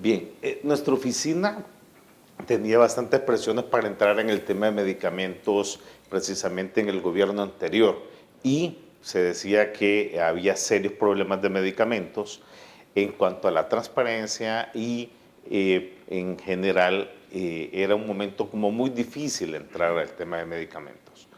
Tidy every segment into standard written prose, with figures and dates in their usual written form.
Bien, nuestra oficina tenía bastantes presiones para entrar en el tema de medicamentos precisamente en el gobierno anterior y se decía que había serios problemas de medicamentos en cuanto a la transparencia y en general era un momento como muy difícil entrar al tema de medicamentos.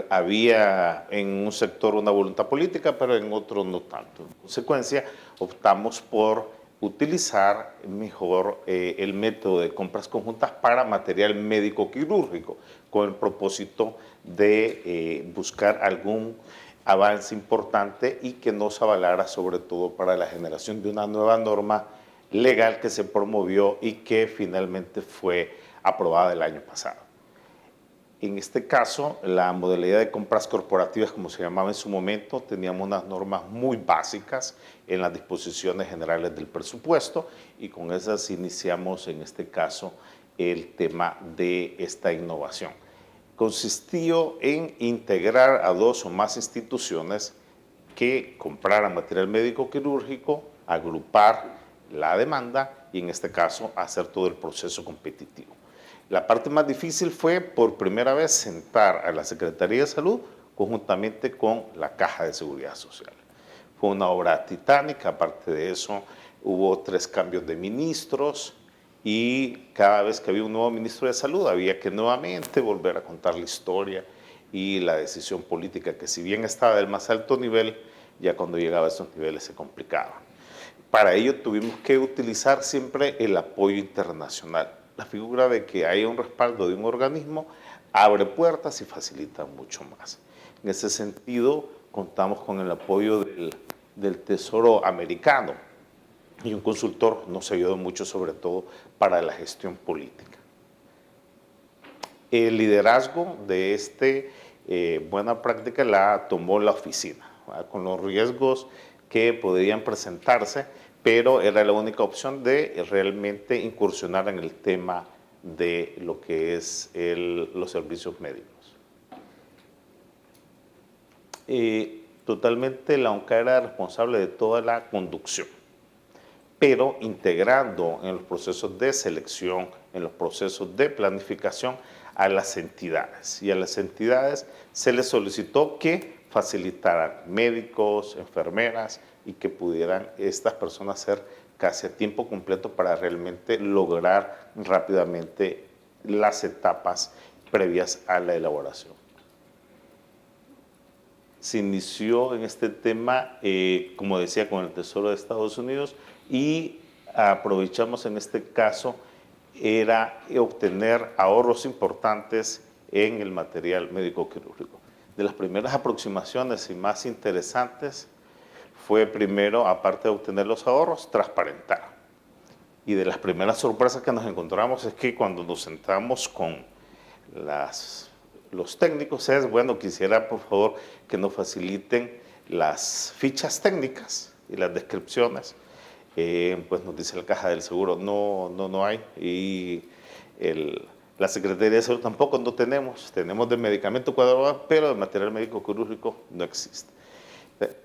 Había en un sector una voluntad política, pero en otro no tanto. En consecuencia, optamos por utilizar mejor el método de compras conjuntas para material médico quirúrgico, con el propósito de buscar algún avance importante y que nos avalara sobre todo para la generación de una nueva norma legal que se promovió y que finalmente fue aprobada el año pasado. En este caso, la modalidad de compras corporativas, como se llamaba en su momento, teníamos unas normas muy básicas en las disposiciones generales del presupuesto y con esas iniciamos, en este caso, el tema de esta innovación. Consistió en integrar a dos o más instituciones que compraran material médico quirúrgico, agrupar la demanda y, en este caso, hacer todo el proceso competitivo. La parte más difícil fue por primera vez sentar a la Secretaría de Salud conjuntamente con la Caja de Seguridad Social. Fue una obra titánica, aparte de eso hubo 3 cambios de ministros y cada vez que había un nuevo ministro de Salud había que nuevamente volver a contar la historia y la decisión política que si bien estaba del más alto nivel, ya cuando llegaba a esos niveles se complicaba. Para ello tuvimos que utilizar siempre el apoyo internacional. La figura de que haya un respaldo de un organismo abre puertas y facilita mucho más. En ese sentido, contamos con el apoyo del Tesoro americano y un consultor nos ayudó mucho, sobre todo para la gestión política. El liderazgo de esta buena práctica la tomó la oficina, ¿verdad? Con los riesgos que podrían presentarse, pero era la única opción de realmente incursionar en el tema de lo que es los servicios médicos. Totalmente la ONCAE era responsable de toda la conducción, pero integrando en los procesos de selección, en los procesos de planificación a las entidades. Y a las entidades se les solicitó que facilitaran médicos, enfermeras y que pudieran estas personas ser casi a tiempo completo para realmente lograr rápidamente las etapas previas a la elaboración. Se inició en este tema, como decía, con el Tesoro de Estados Unidos y aprovechamos en este caso era obtener ahorros importantes en el material médico quirúrgico. De las primeras aproximaciones y más interesantes fue primero, aparte de obtener los ahorros, transparentar. Y de las primeras sorpresas que nos encontramos es que cuando nos sentamos con los técnicos es, bueno, quisiera por favor que nos faciliten las fichas técnicas y las descripciones. Pues nos dice la Caja del Seguro, no hay. Y la Secretaría de Salud tampoco no tenemos. Tenemos de medicamento cuadrado, pero de material médico quirúrgico no existe.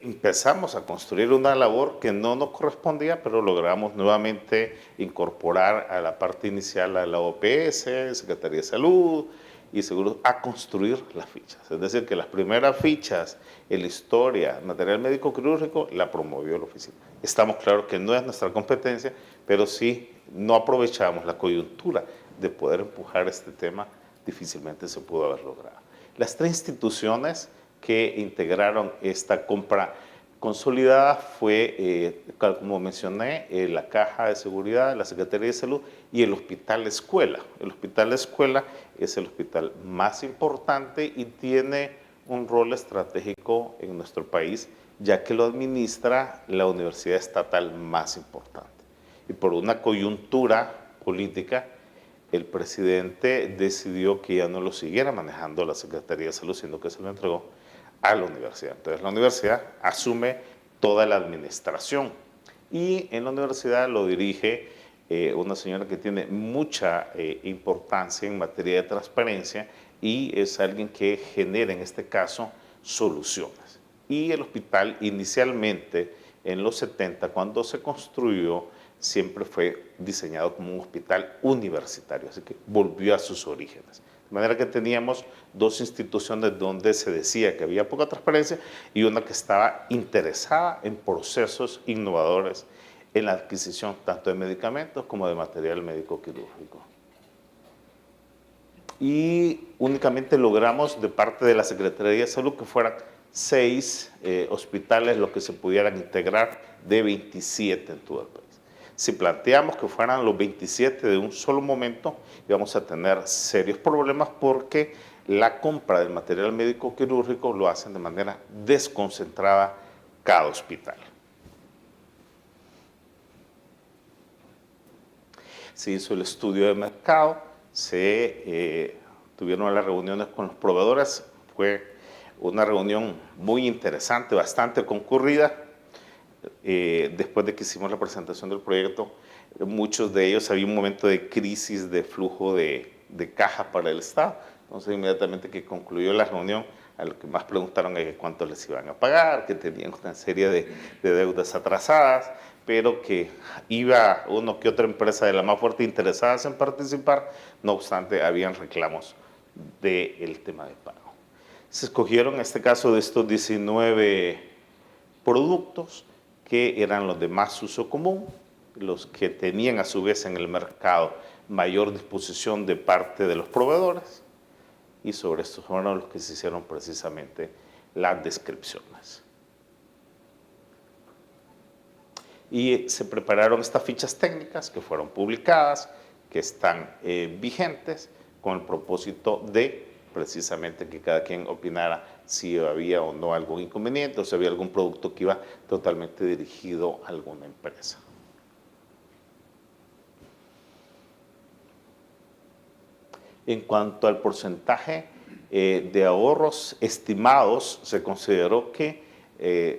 Empezamos a construir una labor que no nos correspondía, pero logramos nuevamente incorporar a la parte inicial a la OPS, Secretaría de Salud y Seguros, a construir las fichas. Es decir, que las primeras fichas en la historia, material médico quirúrgico, la promovió la oficina. Estamos claros que no es nuestra competencia, pero sí no aprovechamos la coyuntura de poder empujar este tema, difícilmente se pudo haber logrado. Las 3 instituciones que integraron esta compra consolidada fue, como mencioné, la Caja de Seguridad, la Secretaría de Salud y el Hospital Escuela. El Hospital Escuela es el hospital más importante y tiene un rol estratégico en nuestro país, ya que lo administra la universidad estatal más importante. Y por una coyuntura política, el presidente decidió que ya no lo siguiera manejando la Secretaría de Salud, sino que se lo entregó a la universidad. Entonces la universidad asume toda la administración y en la universidad lo dirige una señora que tiene mucha importancia en materia de transparencia y es alguien que genera en este caso soluciones. Y el hospital inicialmente en los 70, cuando se construyó, siempre fue diseñado como un hospital universitario, así que volvió a sus orígenes. De manera que teníamos dos instituciones donde se decía que había poca transparencia y una que estaba interesada en procesos innovadores en la adquisición tanto de medicamentos como de material médico quirúrgico. Y únicamente logramos de parte de la Secretaría de Salud que fueran 6 hospitales los que se pudieran integrar de 27 en todo el país. Si planteamos que fueran los 27 de un solo momento, íbamos a tener serios problemas porque la compra del material médico quirúrgico lo hacen de manera desconcentrada cada hospital. Se hizo el estudio de mercado, se tuvieron las reuniones con los proveedores, fue una reunión muy interesante, bastante concurrida. Después de que hicimos la presentación del proyecto, muchos de ellos había un momento de crisis de flujo de caja para el Estado. Entonces, inmediatamente que concluyó la reunión, a lo que más preguntaron es cuánto les iban a pagar, que tenían una serie de deudas atrasadas, pero que iba uno que otra empresa de la más fuerte interesadas en participar, no obstante, habían reclamos del tema de pago. Se escogieron, en este caso, de estos 19 productos, que eran los de más uso común, los que tenían a su vez en el mercado mayor disposición de parte de los proveedores, y sobre estos fueron los que se hicieron precisamente las descripciones. Y se prepararon estas fichas técnicas que fueron publicadas, que están vigentes, con el propósito de precisamente que cada quien opinara si había o no algún inconveniente o si había algún producto que iba totalmente dirigido a alguna empresa. En cuanto al porcentaje de ahorros estimados, se consideró que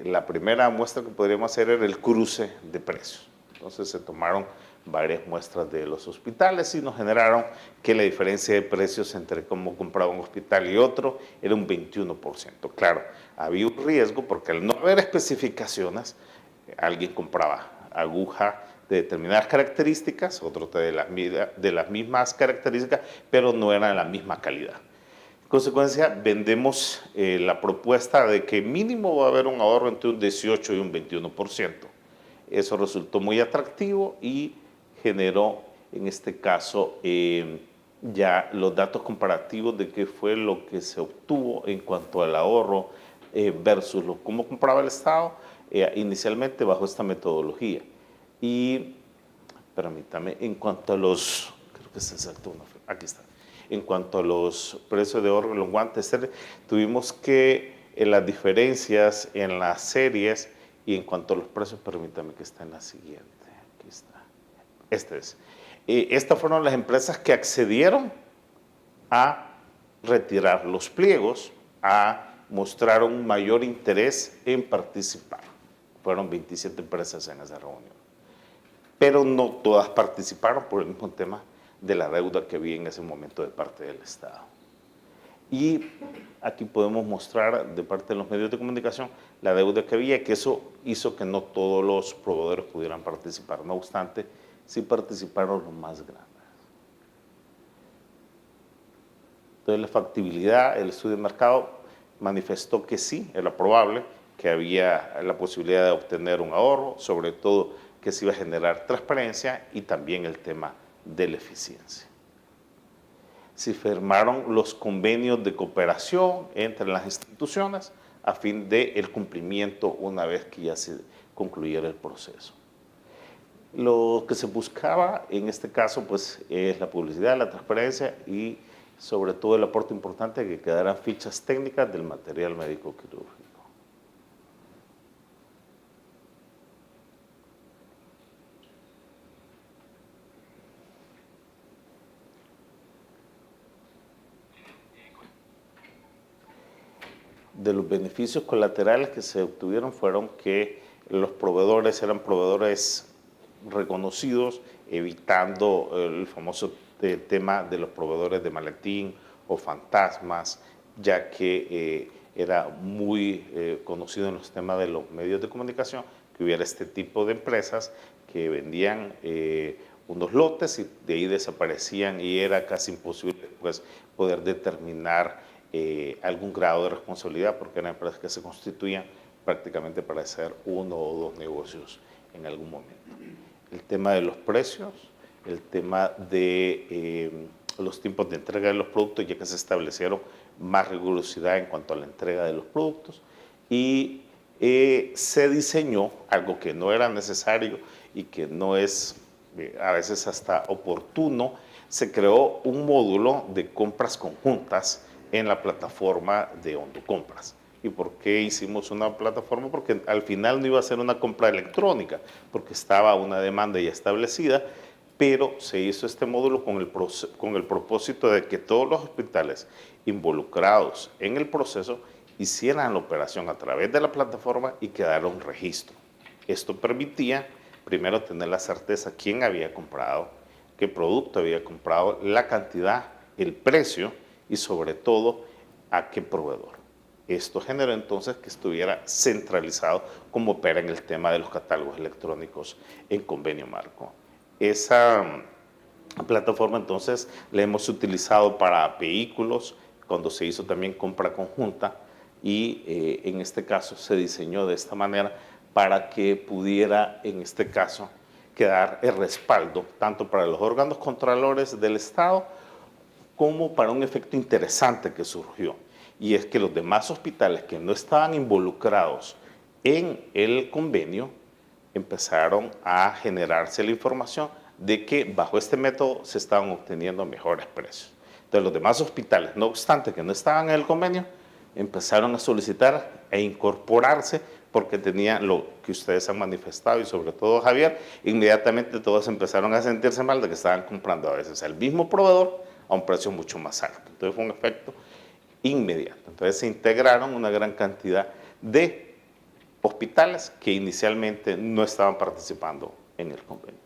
la primera muestra que podríamos hacer era el cruce de precios. Entonces se tomaron varias muestras de los hospitales y nos generaron que la diferencia de precios entre cómo compraba un hospital y otro era un 21%. Claro, había un riesgo porque al no haber especificaciones, alguien compraba aguja de determinadas características, otro de las mismas características, pero no eran de la misma calidad. En consecuencia, vendemos la propuesta de que mínimo va a haber un ahorro entre un 18 y un 21%. Eso resultó muy atractivo y generó, en este caso, ya los datos comparativos de qué fue lo que se obtuvo en cuanto al ahorro versus cómo compraba el Estado inicialmente bajo esta metodología. Y, permítame, en cuanto a los, creo que se saltó una, aquí está. En cuanto a los precios de oro, los guantes, tuvimos que las diferencias en las series y en cuanto a los precios, permítame que está en la siguiente. Aquí está. Estas fueron las empresas que accedieron a retirar los pliegos, a mostrar un mayor interés en participar. Fueron 27 empresas en esa reunión. Pero no todas participaron por el mismo tema de la deuda que había en ese momento de parte del Estado. Y aquí podemos mostrar de parte de los medios de comunicación la deuda que había, que eso hizo que no todos los proveedores pudieran participar. No obstante, sí participaron los más grandes. Entonces, la factibilidad, el estudio de mercado manifestó que sí, era probable, que había la posibilidad de obtener un ahorro, sobre todo que se iba a generar transparencia y también el tema de la eficiencia. Se firmaron los convenios de cooperación entre las instituciones a fin del cumplimiento una vez que ya se concluyera el proceso. Lo que se buscaba en este caso pues, es la publicidad, la transparencia y sobre todo el aporte importante de que quedaran fichas técnicas del material médico quirúrgico. De los beneficios colaterales que se obtuvieron fueron que los proveedores eran proveedores reconocidos, evitando el famoso tema de los proveedores de maletín o fantasmas, ya que era muy conocido en los temas de los medios de comunicación, que hubiera este tipo de empresas que vendían unos lotes y de ahí desaparecían y era casi imposible pues, poder determinar algún grado de responsabilidad porque eran empresas que se constituían prácticamente para hacer uno o dos negocios en algún momento. El tema de los precios, el tema de los tiempos de entrega de los productos, ya que se establecieron más rigurosidad en cuanto a la entrega de los productos y se diseñó algo que no era necesario y que no es a veces hasta oportuno, se creó un módulo de compras conjuntas en la plataforma de Hondocompras. ¿Y por qué hicimos una plataforma? Porque al final no iba a ser una compra electrónica, porque estaba una demanda ya establecida, pero se hizo este módulo con el propósito de que todos los hospitales involucrados en el proceso hicieran la operación a través de la plataforma y quedara un registro. Esto permitía, primero, tener la certeza quién había comprado, qué producto había comprado, la cantidad, el precio y sobre todo a qué proveedor. Esto generó entonces que estuviera centralizado como opera en el tema de los catálogos electrónicos en convenio marco. Esa plataforma entonces la hemos utilizado para vehículos, cuando se hizo también compra conjunta y en este caso se diseñó de esta manera para que pudiera en este caso quedar el respaldo tanto para los órganos controladores del Estado como para un efecto interesante que surgió. Y es que los demás hospitales que no estaban involucrados en el convenio empezaron a generarse la información de que bajo este método se estaban obteniendo mejores precios. Entonces los demás hospitales, no obstante que no estaban en el convenio, empezaron a solicitar e incorporarse porque tenían lo que ustedes han manifestado y sobre todo Javier, inmediatamente todos empezaron a sentirse mal de que estaban comprando a veces al mismo proveedor a un precio mucho más alto. Entonces fue un efecto inmediato. Entonces se integraron una gran cantidad de hospitales que inicialmente no estaban participando en el convenio,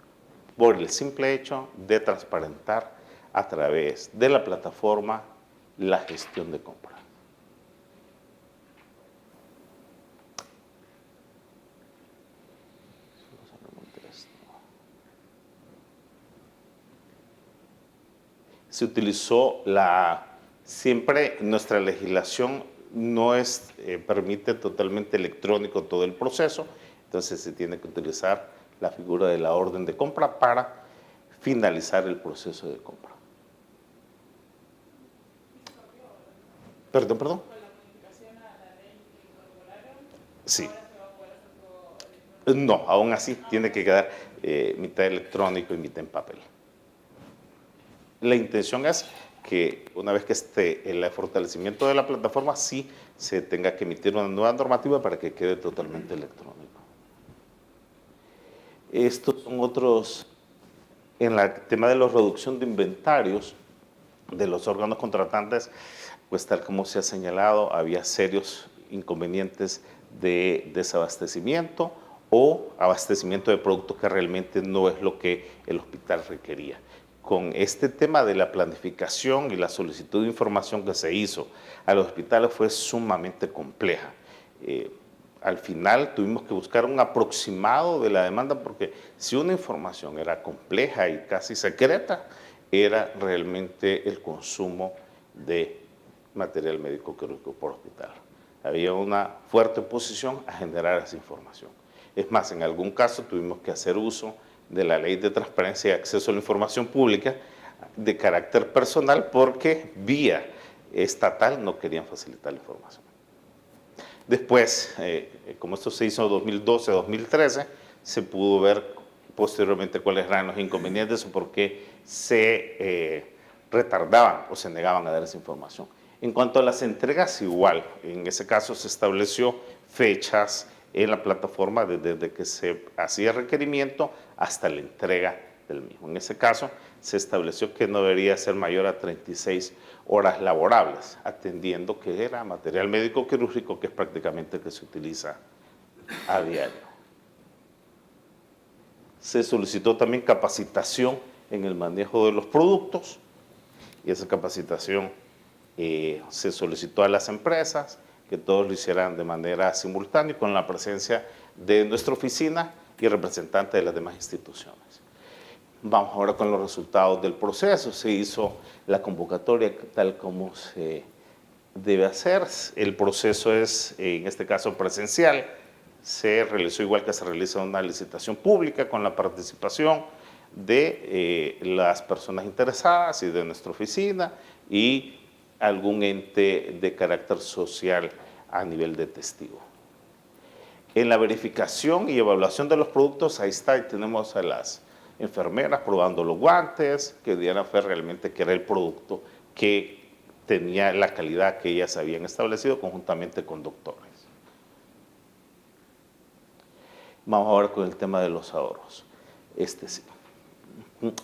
por el simple hecho de transparentar a través de la plataforma la gestión de compra. Se utilizó siempre nuestra legislación no permite totalmente electrónico todo el proceso, entonces se tiene que utilizar la figura de la orden de compra para finalizar el proceso de compra. Perdón. Sí. No, aún así tiene que quedar mitad electrónico y mitad en papel. La intención es que una vez que esté el fortalecimiento de la plataforma, sí se tenga que emitir una nueva normativa para que quede totalmente electrónico. Estos son otros, en el tema de la reducción de inventarios de los órganos contratantes, pues tal como se ha señalado, había serios inconvenientes de desabastecimiento o abastecimiento de productos que realmente no es lo que el hospital requería. Con este tema de la planificación y la solicitud de información que se hizo a los hospitales fue sumamente compleja. Al final tuvimos que buscar un aproximado de la demanda porque si una información era compleja y casi secreta, era realmente el consumo de material médico quirúrgico por hospital. Había una fuerte oposición a generar esa información. Es más, en algún caso tuvimos que hacer uso de la Ley de Transparencia y Acceso a la Información Pública de carácter personal porque vía estatal no querían facilitar la información. Después, como esto se hizo en 2012-2013, se pudo ver posteriormente cuáles eran los inconvenientes o por qué se retardaban o se negaban a dar esa información. En cuanto a las entregas, igual, en ese caso se estableció fechas en la plataforma desde que se hacía requerimiento hasta la entrega del mismo. En ese caso, se estableció que no debería ser mayor a 36 horas laborables, atendiendo que era material médico quirúrgico, que es prácticamente el que se utiliza a diario. Se solicitó también capacitación en el manejo de los productos y esa capacitación se solicitó a las empresas, que todos lo hicieran de manera simultánea con la presencia de nuestra oficina y representantes de las demás instituciones. Vamos ahora con los resultados del proceso. Se hizo la convocatoria tal como se debe hacer. El proceso es, en este caso, presencial. Se realizó igual que se realiza una licitación pública con la participación de las personas interesadas y de nuestra oficina y algún ente de carácter social a nivel de testigo. En la verificación y evaluación de los productos, ahí está, y tenemos a las enfermeras probando los guantes, que dieran fe realmente que era el producto que tenía la calidad que ellas habían establecido conjuntamente con doctores. Vamos ahora con el tema de los ahorros. Sí.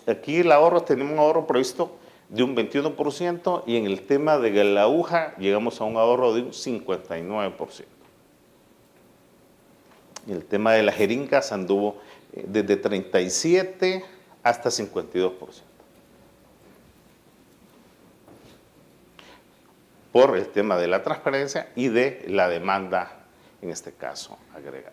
Aquí el ahorro, tenemos un ahorro previsto de un 21% y en el tema de la aguja llegamos a un ahorro de un 59%. Y el tema de las jeringas anduvo desde 37 hasta 52%. Por el tema de la transparencia y de la demanda, en este caso, agregada.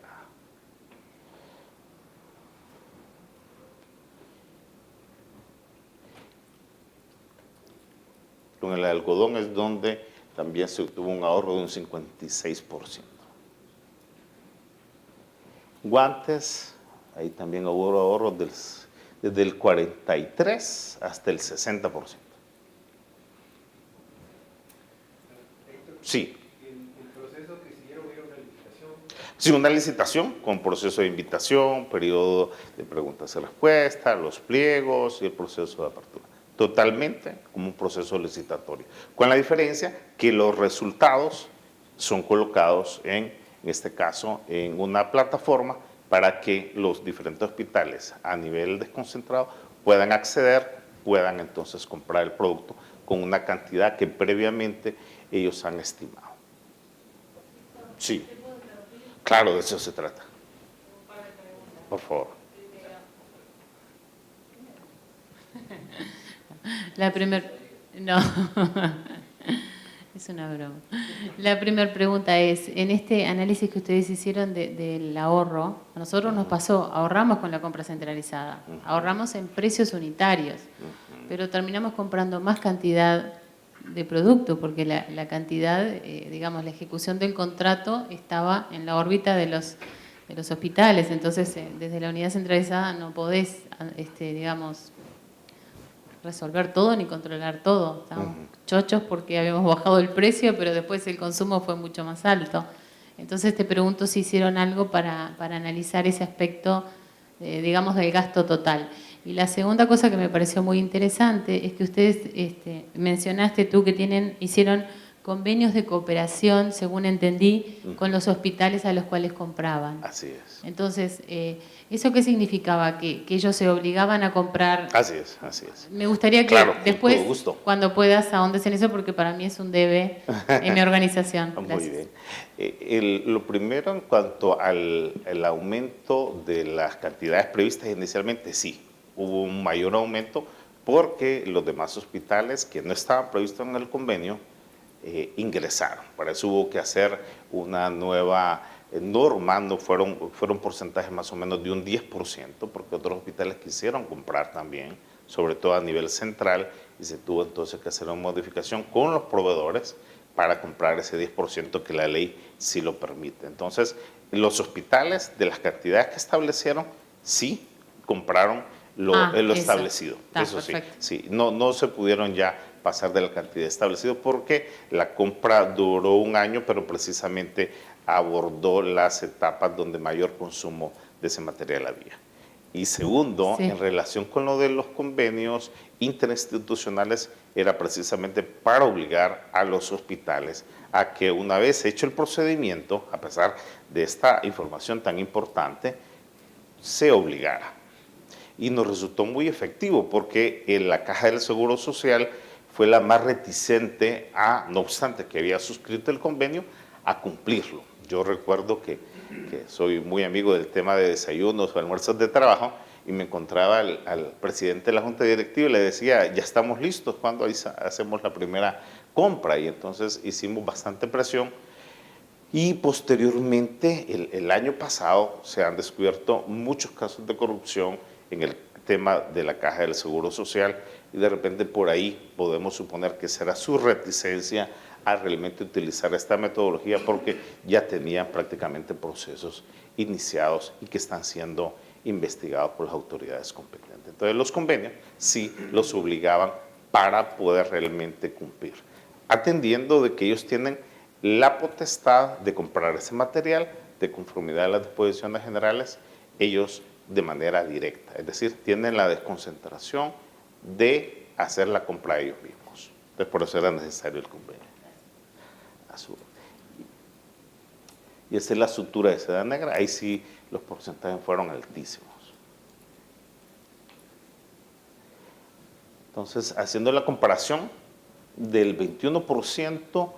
Con el algodón es donde también se obtuvo un ahorro de un 56%. Guantes, ahí también hubo ahorros desde el 43 hasta el 60%. Sí. ¿El proceso que siguieron era una licitación? Sí, una licitación con proceso de invitación, periodo de preguntas y respuestas, los pliegos y el proceso de apertura. Totalmente como un proceso licitatorio, con la diferencia que los resultados son colocados en este caso, en una plataforma para que los diferentes hospitales a nivel desconcentrado puedan acceder, puedan entonces comprar el producto con una cantidad que previamente ellos han estimado. Sí, claro, de eso se trata. Por favor. La primera... No, es una broma. La primera pregunta es, en este análisis que ustedes hicieron del ahorro, a nosotros nos pasó, ahorramos con la compra centralizada, ahorramos en precios unitarios, pero terminamos comprando más cantidad de producto, porque la cantidad, digamos, la ejecución del contrato estaba en la órbita de los hospitales, entonces desde la unidad centralizada no podés, digamos, resolver todo ni controlar todo. Estábamos chochos porque habíamos bajado el precio, pero después el consumo fue mucho más alto. Entonces te pregunto si hicieron algo para analizar ese aspecto, digamos, del gasto total. Y la segunda cosa que me pareció muy interesante es que ustedes mencionaste tú que hicieron convenios de cooperación, según entendí, con los hospitales a los cuales compraban. Así es. Entonces, ¿eso qué significaba? ¿Que ellos se obligaban a comprar? Así es, así es. Me gustaría que claro, después, cuando puedas, ahondes en eso, porque para mí es un debe en mi organización. Muy bien. Lo primero, en cuanto al aumento de las cantidades previstas inicialmente, sí, hubo un mayor aumento porque los demás hospitales que no estaban previstos en el convenio ingresaron. Para eso hubo que hacer una nueva norma, no fueron porcentajes más o menos de un 10%, porque otros hospitales quisieron comprar también, sobre todo a nivel central, y se tuvo entonces que hacer una modificación con los proveedores para comprar ese 10% que la ley sí lo permite. Entonces, los hospitales de las cantidades que establecieron, sí compraron lo establecido. Eso sí, sí, no se pudieron ya pasar de la cantidad establecida porque la compra duró un año, pero precisamente abordó las etapas donde mayor consumo de ese material había. Y segundo, en relación con lo de los convenios interinstitucionales, era precisamente para obligar a los hospitales a que una vez hecho el procedimiento, a pesar de esta información tan importante, se obligara. Y nos resultó muy efectivo porque la Caja del Seguro Social fue la más reticente no obstante que había suscrito el convenio, a cumplirlo. Yo recuerdo que soy muy amigo del tema de desayunos o almuerzos de trabajo y me encontraba al presidente de la Junta Directiva y le decía, ya estamos listos, ¿cuándo hacemos la primera compra? Y entonces hicimos bastante presión Y posteriormente, el año pasado, se han descubierto muchos casos de corrupción en el tema de la Caja del Seguro Social y de repente por ahí podemos suponer que será su reticencia a realmente utilizar esta metodología porque ya tenían prácticamente procesos iniciados y que están siendo investigados por las autoridades competentes. Entonces los convenios sí los obligaban para poder realmente cumplir, atendiendo de que ellos tienen la potestad de comprar ese material de conformidad a las disposiciones generales, ellos de manera directa, es decir, tienen la desconcentración de hacer la compra ellos mismos. Entonces por eso era necesario el convenio. Y esa es la sutura de seda negra, ahí sí los porcentajes fueron altísimos. Entonces, haciendo la comparación del 21%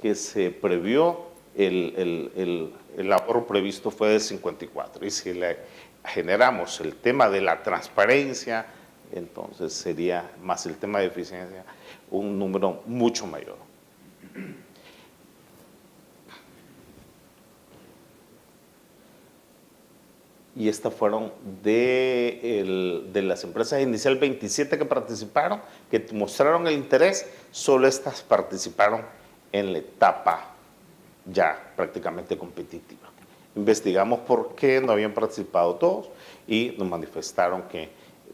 que se previó, el ahorro previsto fue del 54%. Y si le generamos el tema de la transparencia, entonces sería más el tema de eficiencia, un número mucho mayor. Y estas fueron de las empresas inicial 27 que participaron, que mostraron el interés, solo estas participaron en la etapa ya prácticamente competitiva. Investigamos por qué no habían participado todos y nos manifestaron que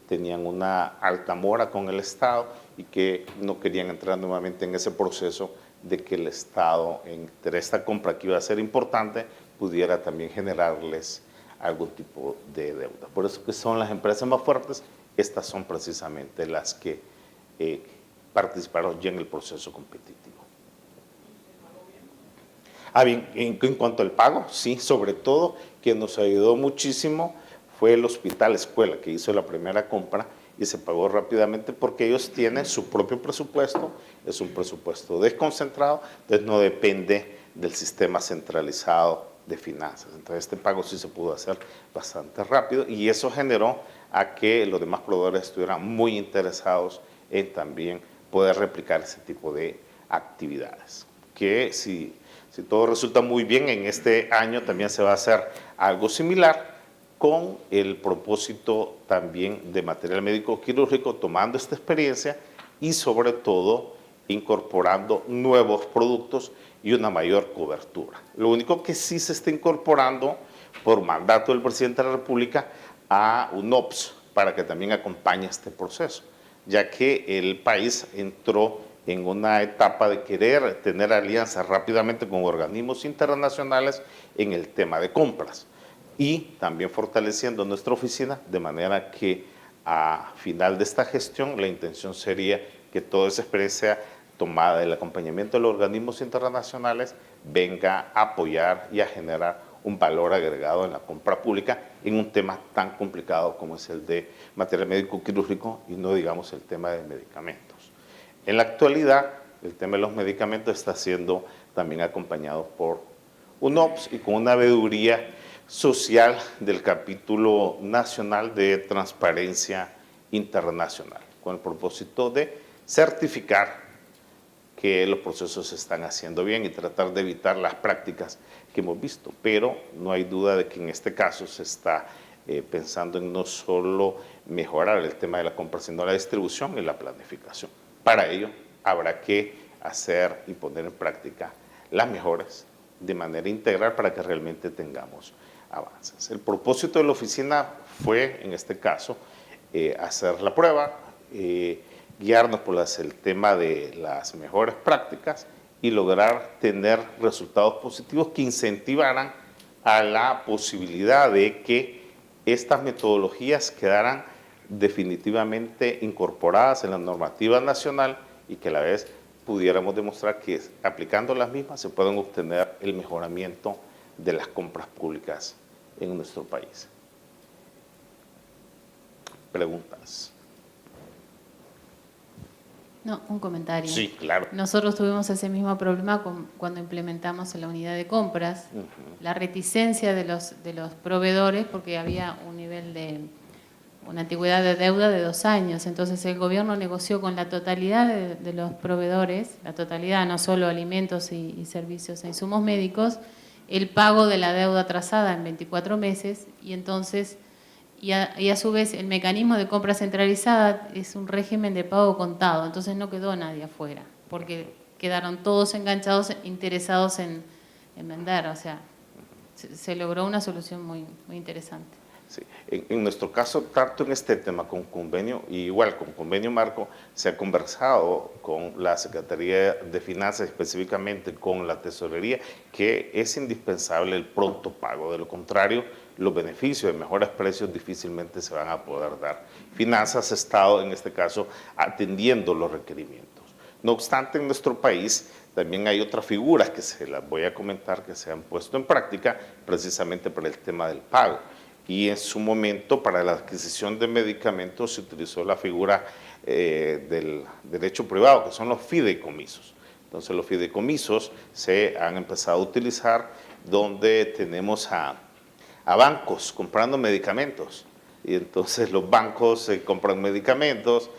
tenían una alta mora con el Estado y que no querían entrar nuevamente en ese proceso de que el Estado, entre esta compra que iba a ser importante, pudiera también generarles algún tipo de deuda. Por eso que son las empresas más fuertes, estas son precisamente las que participaron ya en el proceso competitivo. Bien, en cuanto al pago, sí, sobre todo, quien nos ayudó muchísimo fue el Hospital Escuela, que hizo la primera compra y se pagó rápidamente porque ellos tienen su propio presupuesto, es un presupuesto desconcentrado, entonces no depende del sistema centralizado de finanzas. Entonces este pago sí se pudo hacer bastante rápido y eso generó a que los demás proveedores estuvieran muy interesados en también poder replicar ese tipo de actividades. Que si todo resulta muy bien, en este año también se va a hacer algo similar con el propósito también de material médico quirúrgico, tomando esta experiencia y sobre todo incorporando nuevos productos y una mayor cobertura. Lo único que sí se está incorporando por mandato del presidente de la República a UNOPS para que también acompañe este proceso, ya que el país entró en una etapa de querer tener alianzas rápidamente con organismos internacionales en el tema de compras y también fortaleciendo nuestra oficina de manera que a final de esta gestión la intención sería que toda esa experiencia tomada del acompañamiento de los organismos internacionales venga a apoyar y a generar un valor agregado en la compra pública en un tema tan complicado como es el de material médico quirúrgico y no digamos el tema de medicamentos. En la actualidad, el tema de los medicamentos está siendo también acompañado por UNOPS y con una veeduría social del capítulo nacional de transparencia internacional, con el propósito de certificar que los procesos se están haciendo bien y tratar de evitar las prácticas que hemos visto. Pero no hay duda de que en este caso se está pensando en no solo mejorar el tema de la compra, sino la distribución y la planificación. Para ello habrá que hacer y poner en práctica las mejoras de manera integral para que realmente tengamos avances. El propósito de la oficina fue, en este caso, hacer la prueba, guiarnos por el tema de las mejores prácticas y lograr tener resultados positivos que incentivaran a la posibilidad de que estas metodologías quedaran definitivamente incorporadas en la normativa nacional y que a la vez pudiéramos demostrar que aplicando las mismas se pueden obtener el mejoramiento de las compras públicas en nuestro país. ¿Preguntas? No, un comentario. Sí, claro. Nosotros tuvimos ese mismo problema cuando implementamos en la unidad de compras, la reticencia de los proveedores porque había un nivel de una antigüedad de deuda de 2 años. Entonces el gobierno negoció con la totalidad de los proveedores, la totalidad, no solo alimentos y servicios e insumos médicos, el pago de la deuda atrasada en 24 meses y entonces, y a su vez el mecanismo de compra centralizada es un régimen de pago contado, entonces no quedó nadie afuera, porque quedaron todos enganchados, interesados en vender, o sea, se logró una solución muy, muy interesante. Sí. En nuestro caso, tanto en este tema con convenio, y igual con convenio marco, se ha conversado con la Secretaría de Finanzas, específicamente con la Tesorería, que es indispensable el pronto pago. De lo contrario, los beneficios de mejores precios difícilmente se van a poder dar. Finanzas ha estado, en este caso, atendiendo los requerimientos. No obstante, en nuestro país también hay otras figuras que se las voy a comentar que se han puesto en práctica precisamente para el tema del pago. Y en su momento, para la adquisición de medicamentos, se utilizó la figura del derecho privado, que son los fideicomisos. Entonces, los fideicomisos se han empezado a utilizar donde tenemos a bancos comprando medicamentos. Y entonces los bancos compran medicamentos,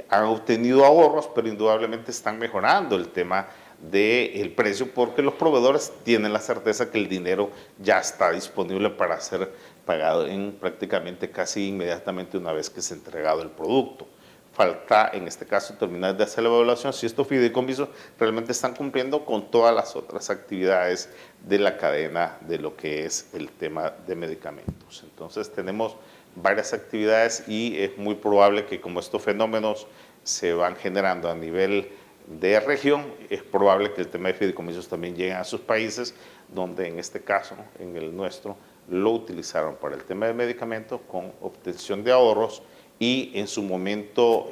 han obtenido ahorros, pero indudablemente están mejorando el tema del precio porque los proveedores tienen la certeza que el dinero ya está disponible para ser pagado en prácticamente casi inmediatamente una vez que se ha entregado el producto. Falta, en este caso, terminar de hacer la evaluación si estos fideicomisos realmente están cumpliendo con todas las otras actividades de la cadena de lo que es el tema de medicamentos. Entonces tenemos varias actividades y es muy probable que como estos fenómenos se van generando a nivel de región, es probable que el tema de fideicomisos también llegue a sus países, donde en este caso, en el nuestro, lo utilizaron para el tema de medicamentos con obtención de ahorros y en su momento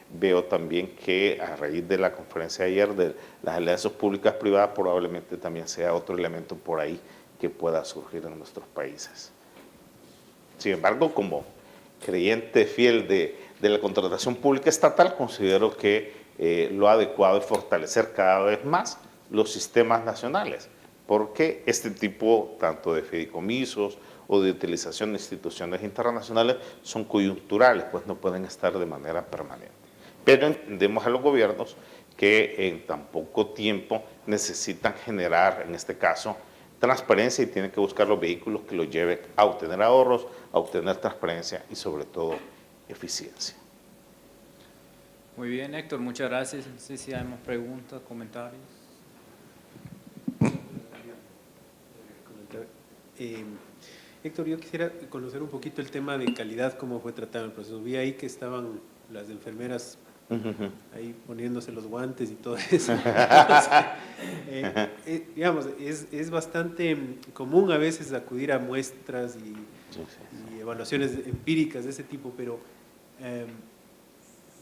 veo también que a raíz de la conferencia de ayer de las alianzas públicas privadas probablemente también sea otro elemento por ahí que pueda surgir en nuestros países. Sin embargo, como creyente fiel de la contratación pública estatal, considero que lo adecuado es fortalecer cada vez más los sistemas nacionales, porque este tipo tanto de fideicomisos o de utilización de instituciones internacionales son coyunturales, pues no pueden estar de manera permanente. Pero entendemos a los gobiernos que en tan poco tiempo necesitan generar, en este caso, transparencia y tienen que buscar los vehículos que los lleven a obtener ahorros, a obtener transparencia y sobre todo eficiencia. Muy bien, Héctor, muchas gracias. No sé si hay más preguntas, comentarios. Héctor, yo quisiera conocer un poquito el tema de calidad, cómo fue tratado el proceso. Vi ahí que estaban las enfermeras ahí poniéndose los guantes y todo eso. Entonces, digamos, es bastante común a veces acudir a muestras y evaluaciones empíricas de ese tipo, pero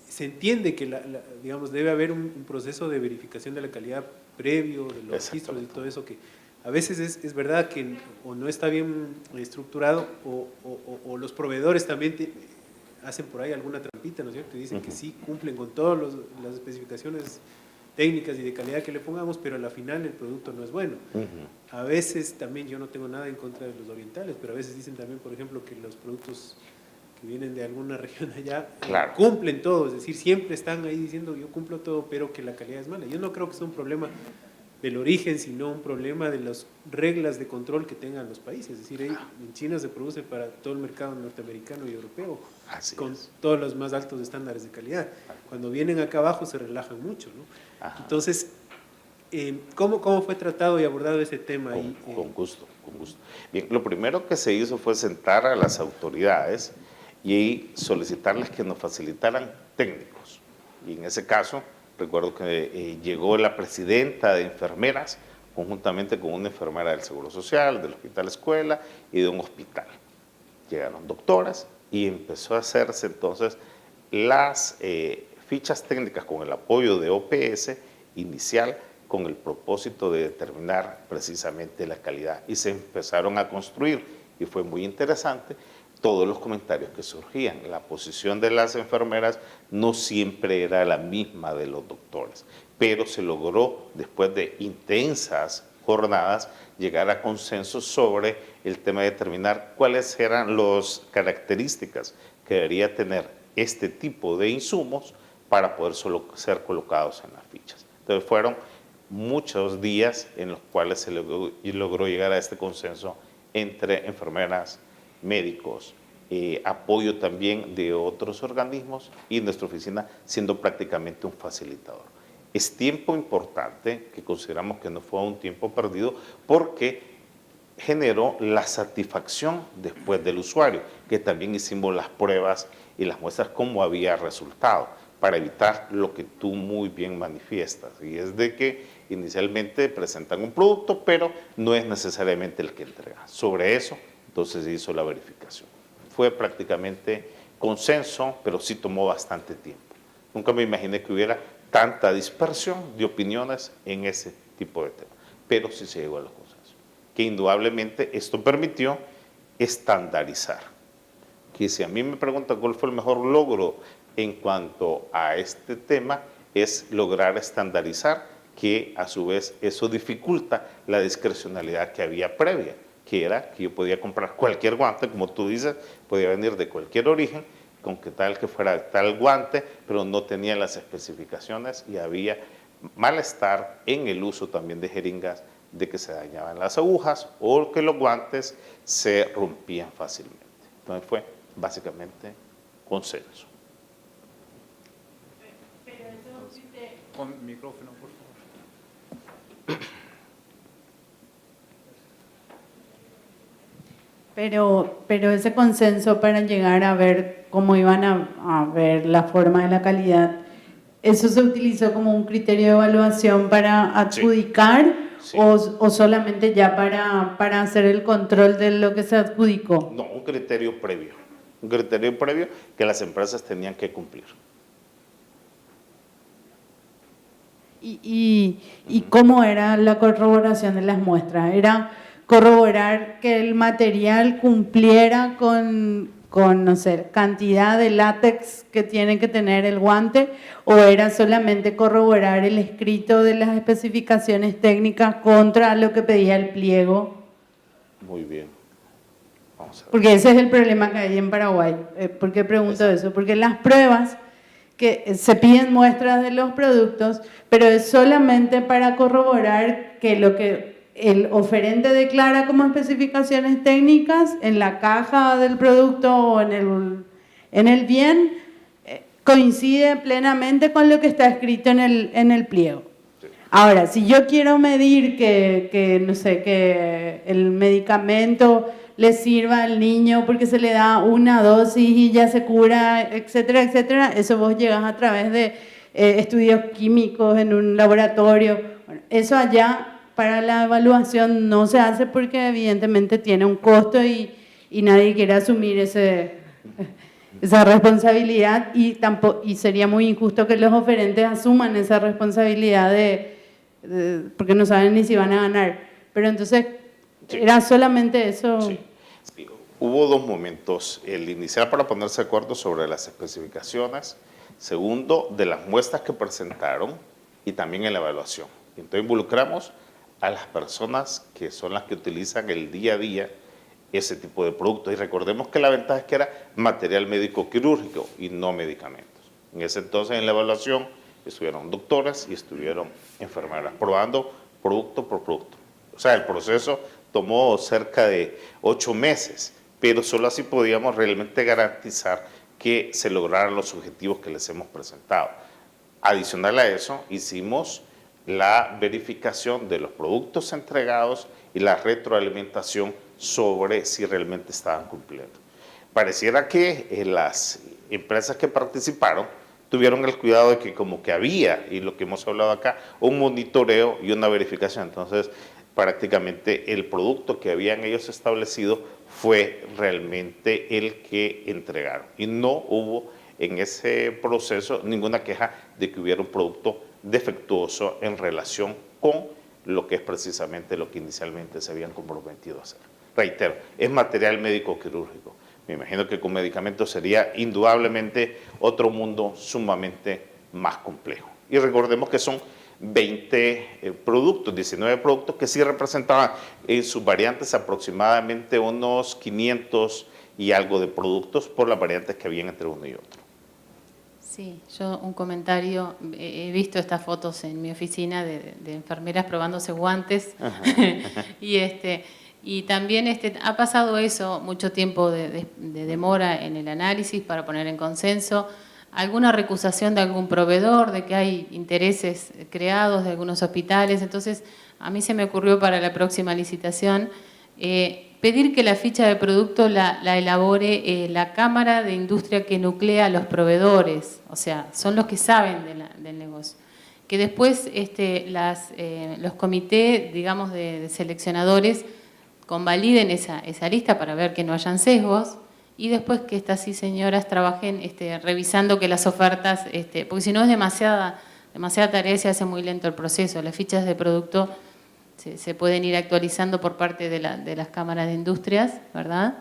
se entiende que, digamos, debe haber un proceso de verificación de la calidad previo, de los registros y todo eso, que a veces es verdad que o no está bien estructurado o los proveedores también hacen por ahí alguna trampita, ¿no es cierto? Y dicen que sí cumplen con todas las especificaciones técnicas y de calidad que le pongamos, pero a la final el producto no es bueno. A veces también, yo no tengo nada en contra de los orientales, pero a veces dicen también, por ejemplo, que los productos que vienen de alguna región allá cumplen todo, es decir, siempre están ahí diciendo yo cumplo todo, pero que la calidad es mala. Yo no creo que sea un problema del origen, sino un problema de las reglas de control que tengan los países. Es decir, en China se produce para todo el mercado norteamericano y europeo, con todos los más altos estándares de calidad. Cuando vienen acá abajo se relajan mucho, ¿no? Entonces, ¿cómo fue tratado y abordado ese tema ahí? Con gusto, con gusto. Bien, lo primero que se hizo fue sentar a las autoridades y solicitarles que nos facilitaran técnicos. Y en ese caso, recuerdo que llegó la presidenta de enfermeras, conjuntamente con una enfermera del Seguro Social, del Hospital Escuela y de un hospital. Llegaron doctoras y empezó a hacerse entonces las fichas técnicas con el apoyo de OPS inicial con el propósito de determinar precisamente la calidad. Y se empezaron a construir y fue muy interesante todos los comentarios que surgían. La posición de las enfermeras no siempre era la misma de los doctores, pero se logró, después de intensas jornadas, llegar a consensos sobre el tema de determinar cuáles eran las características que debería tener este tipo de insumos para poder solo ser colocados en las fichas. Entonces fueron muchos días en los cuales se logró llegar a este consenso entre enfermeras, médicos, apoyo también de otros organismos y nuestra oficina siendo prácticamente un facilitador. Es tiempo importante que consideramos que no fue un tiempo perdido porque generó la satisfacción después del usuario, que también hicimos las pruebas y las muestras cómo había resultado, para evitar lo que tú muy bien manifiestas, y es de que inicialmente presentan un producto, pero no es necesariamente el que entrega. Sobre eso, entonces se hizo la verificación. Fue prácticamente consenso, pero sí tomó bastante tiempo. Nunca me imaginé que hubiera tanta dispersión de opiniones en ese tipo de temas, pero sí se llegó a los consensos. Que indudablemente esto permitió estandarizar. Que si a mí me preguntan cuál fue el mejor logro en cuanto a este tema, es lograr estandarizar, que a su vez eso dificulta la discrecionalidad que había previa, que era que yo podía comprar cualquier guante, como tú dices, podía venir de cualquier origen, con que tal que fuera tal guante, pero no tenía las especificaciones y había malestar en el uso también de jeringas, de que se dañaban las agujas o que los guantes se rompían fácilmente. Entonces fue básicamente consenso. Con micrófono, por favor. Pero ese consenso para llegar a ver cómo iban a ver la forma de la calidad, ¿eso se utilizó como un criterio de evaluación para adjudicar Sí. o solamente ya para hacer el control de lo que se adjudicó? No, un criterio previo que las empresas tenían que cumplir. ¿Y cómo era la corroboración de las muestras? ¿Era corroborar que el material cumpliera con, no sé, cantidad de látex que tiene que tener el guante, o era solamente corroborar el escrito de las especificaciones técnicas contra lo que pedía el pliego? Muy bien. Vamos a ver. Porque ese es el problema que hay en Paraguay. ¿Por qué pregunto eso? Porque las pruebas que se piden muestras de los productos, pero es solamente para corroborar que lo que el oferente declara como especificaciones técnicas en la caja del producto o en el bien coincide plenamente con lo que está escrito en el pliego. Ahora, si yo quiero medir no sé, que el medicamento le sirva al niño porque se le da una dosis y ya se cura, etcétera, etcétera, eso vos llegas a través de estudios químicos en un laboratorio. Bueno, eso allá para la evaluación no se hace porque evidentemente tiene un costo y nadie quiere asumir esa responsabilidad, y sería muy injusto que los oferentes asuman esa responsabilidad porque no saben ni si van a ganar. Pero entonces, Sí. ¿era solamente eso? Sí. Sí. Hubo dos momentos: el inicial para ponerse de acuerdo sobre las especificaciones, segundo, de las muestras que presentaron, y también en la evaluación. Entonces involucramos a las personas que son las que utilizan el día a día ese tipo de productos, y recordemos que la ventaja es que era material médico quirúrgico y no medicamentos. En ese entonces, en la evaluación, estuvieron doctores y estuvieron enfermeras probando producto por producto. O sea, el proceso tomó cerca de 8 meses, pero solo así podíamos realmente garantizar que se lograran los objetivos que les hemos presentado. Adicional a eso, hicimos la verificación de los productos entregados y la retroalimentación sobre si realmente estaban cumpliendo. Pareciera que las empresas que participaron tuvieron el cuidado de que como que había, y lo que hemos hablado acá, un monitoreo y una verificación. Entonces, prácticamente el producto que habían ellos establecido fue realmente el que entregaron. Y no hubo en ese proceso ninguna queja de que hubiera un producto defectuoso en relación con lo que es precisamente lo que inicialmente se habían comprometido a hacer. Reitero, es material médico quirúrgico. Me imagino que con medicamentos sería indudablemente otro mundo sumamente más complejo. Y recordemos que son 20 productos, 19 productos que sí representaban en sus variantes aproximadamente unos 500 y algo de productos por las variantes que habían entre uno y otro. Sí, yo un comentario, he visto estas fotos en mi oficina de enfermeras probándose guantes y también ha pasado eso, mucho tiempo de demora en el análisis para poner en consenso, alguna recusación de algún proveedor, de que hay intereses creados de algunos hospitales, entonces a mí se me ocurrió para la próxima licitación pedir que la ficha de producto la elabore la Cámara de Industria que nuclea a los proveedores, o sea, son los que saben del negocio. Que después los comités, digamos, de seleccionadores convaliden esa lista para ver que no hayan sesgos y después que estas sí señoras trabajen revisando que las ofertas, porque si no es demasiada tarea y se hace muy lento el proceso. Las fichas de producto se pueden ir actualizando por parte de las cámaras de industrias, ¿verdad?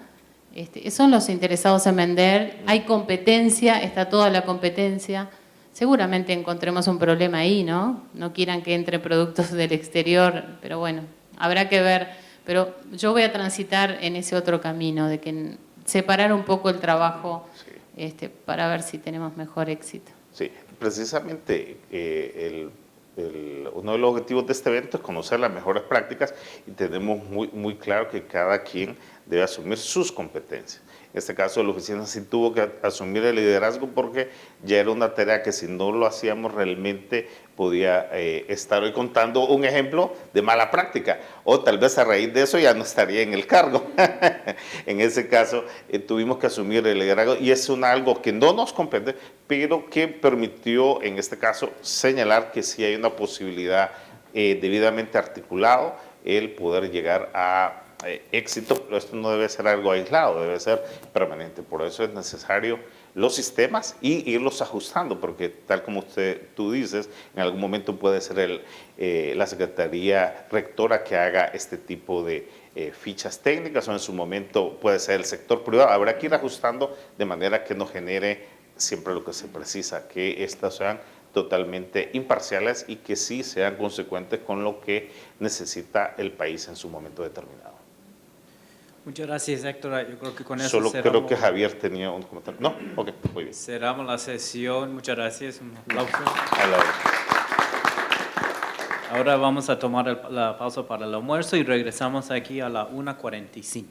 Son los interesados en vender, hay competencia, está toda la competencia. Seguramente encontremos un problema ahí, ¿no? No quieran que entre productos del exterior, pero bueno, habrá que ver. Pero yo voy a transitar en ese otro camino, de que separar un poco el trabajo para ver si tenemos mejor éxito. Sí, precisamente uno de los objetivos de este evento es conocer las mejores prácticas y tenemos muy claro que cada quien debe asumir sus competencias. En este caso, la oficina sí tuvo que asumir el liderazgo porque ya era una tarea que si no lo hacíamos realmente podía estar hoy contando un ejemplo de mala práctica o tal vez a raíz de eso ya no estaría en el cargo. En ese caso, tuvimos que asumir el liderazgo y es algo que no nos compete, pero que permitió en este caso señalar que sí hay una posibilidad debidamente articulado el poder llegar a éxito, pero esto no debe ser algo aislado, debe ser permanente. Por eso es necesario los sistemas y irlos ajustando, porque tal como tú dices, en algún momento puede ser la Secretaría Rectora que haga este tipo de fichas técnicas o en su momento puede ser el sector privado. Habrá que ir ajustando de manera que no genere siempre lo que se precisa, que estas sean totalmente imparciales y que sí sean consecuentes con lo que necesita el país en su momento determinado. Muchas gracias, Héctor. Yo creo que con eso Solo cerramos. creo que Javier tenía un comentario. No, ok, muy bien. Cerramos la sesión. Muchas gracias. Un aplauso. A la hora. Ahora vamos a tomar la pausa para el almuerzo y regresamos aquí a la 1:45.